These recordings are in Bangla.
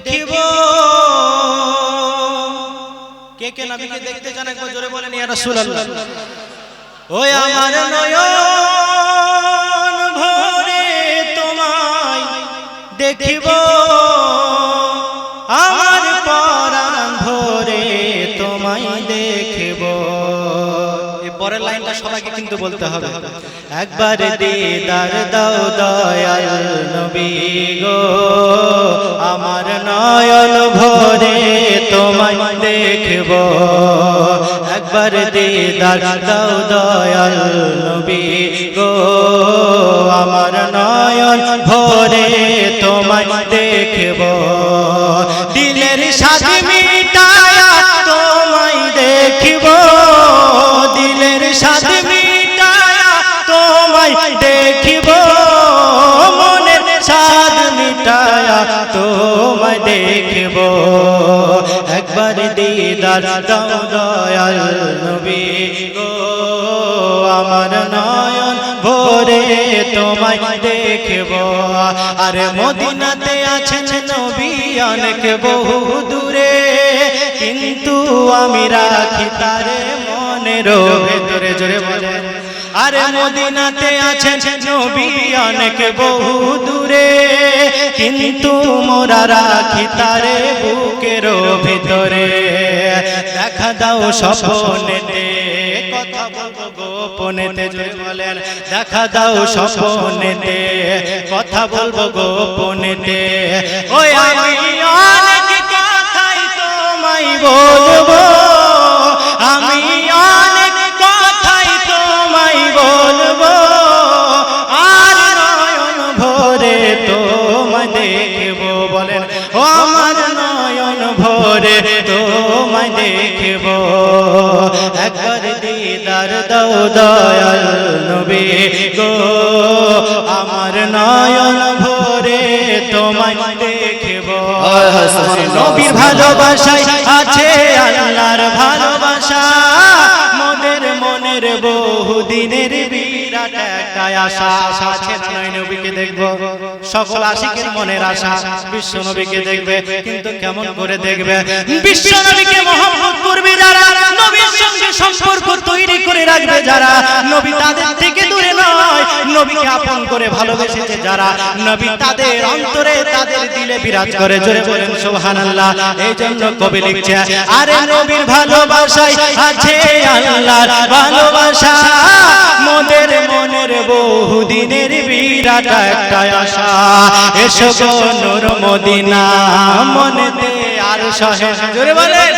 দেখিব। কে কে নবীকে দেখতে চান একবার জোরে বলেন ইয়া রাসূলুল্লাহ। ওই আমার নয়ন ভরে তোমায় দেখিব, আমার পরাণ ভরে তোমায় দেখিব। এই পরের লাইনটা সবাইকে কিন্তু বলতে হবে। একবার দিদার দাও দয়াল নবী গো, আমার নয়ন ভরে তোমায় দেখিব। একবার দিদার দাও দয়াল নবী গো, আমার নয়ন ভরে তোমায় দেখিব। দিলের সাথে মিটায়া তোমায় দেখিব, দিলের সাথে মিটায়া তোমায় দেখিব, মনের সাধ মিটায়া তোমায় দেখিব। একবার দিদার দাও দয়াল নবী গো, আমার নয়ন ভরে তোমায় দেখিব। আরে মদিনাতে আছেন নবী অনেক বহু দূরে, কিন্তু আমি রাখি তারে মনের ভেতরে। জোরে বলেন। আরে মদিনাতে আছেন নবী অনেক বহু দূরে, কিন্তু মোরা রাখি তারে বুকের ভিতরে। দেখা দাও স্বপ্নেতে, কথা বলবো গোপনেতে। জোরে বলেন। দেখা দাও স্বপ্নেতে, কথা বলবো গোপনেতে। ওই আমি অনেক কথাই তোমায় বলবো, আমি অনেক কথাই তোমায় বলবো, আর নয়ন ভরে তোমায় দেখিব। বলেন। ও আমার নয়ন ভরে তোমায় দেখিব। একবার দিদার দাও দয়াল নবী গো, আমার নয়ন ভরে তোমায় দেখিব। নবীর ভালোবাসায় আছে আল্লাহর ভালোবাসা, মোদের মনের বহুদিনের বিরাট একটা আশা আছে নয় নবীকে দেখব। সকল আশিকের মনের আশা বিশ্ব নবীকে দেখবে, কিন্তু কেমন করে দেখবে? বিশ্ব নবীকে মহব্বত করবে যারা, নবীর সঙ্গে সম্পর্ক তৈরি করে রাখবে যারা, নবী তাদের থেকে দূরে নয়, নবীকে আপন করে ভালোবেসেছে যারা, নবী তাদের অন্তরে তাদের দিলে বিরাজ করে। জোরে বলেন সুবহানাল্লাহ। এই জন্য কবি লিখছে, আরে নবীর ভালোবাসায় আছে আল্লাহর ভালোবাসা, মোদের মনের বহুদিনের বিরাট একটা আশা। এসো গো নূর মদিনা মনেতে আর সহে। জোরে বলেন।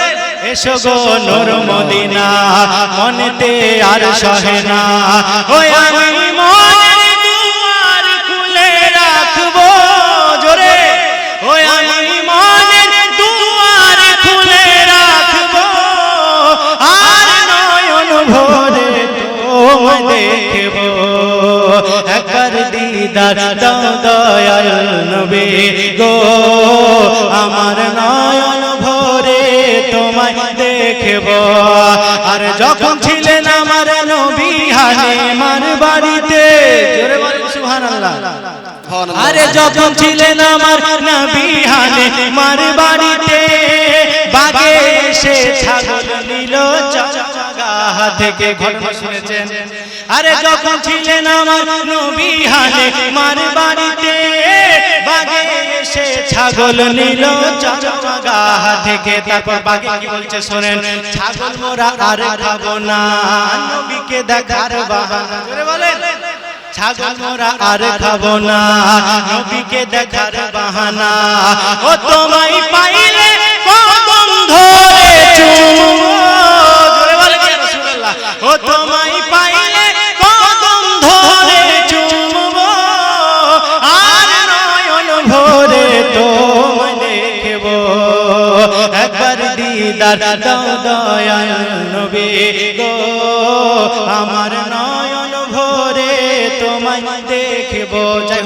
এসো গো নূর মদিনা মনেতে আর সহে না। ওই আমি মনের দুয়ার খুলে রাখবো। জোরে। ওই আমি মনের দুয়ার খুলে রাখবো, আর নয়ন ভরে তোমায় দেখিব। একবার দিদার দাও দয়াল নবী গো, আমার নয়ন ভরে তোমায় দেখিব। আর যখন ছিলেন আমার নবী হালিমার বাড়িতে, জোরে বলেন সুবহানাল্লাহ। আরে যখন ছিলেন আমার নবী হালিমার বাড়িতে, বাগে এসে ছাগল নিল চাচা থেকে। ঘটনা শুনেছেন? আরে যখন ছিলেন আমার নবী হালিমার বাড়িতে, বাগে এসে ছাগল নিল চাচা থেকে। তারপর বাগে কি বলছে শোনেন, ছাগল মোরা আর খাবো না, নবীকে দেখার বাহানা। জোরে বলেন। ছাগল মোরা আর খাবো না, নবীকে দেখার বাহানা। ও তোমায় পাইলে কদম ধরে চুমবো। জোরে বলেন ইয়া রাসূলুল্লাহ। ও তোমায় পাইলে কদম ধরে চুমবো, আর নয়ন ভরে তোমায় দেখিব। একবার দিদার দাও দয়াল নবী গো, আমার নয়ন ভরে তোমায় দেখিব।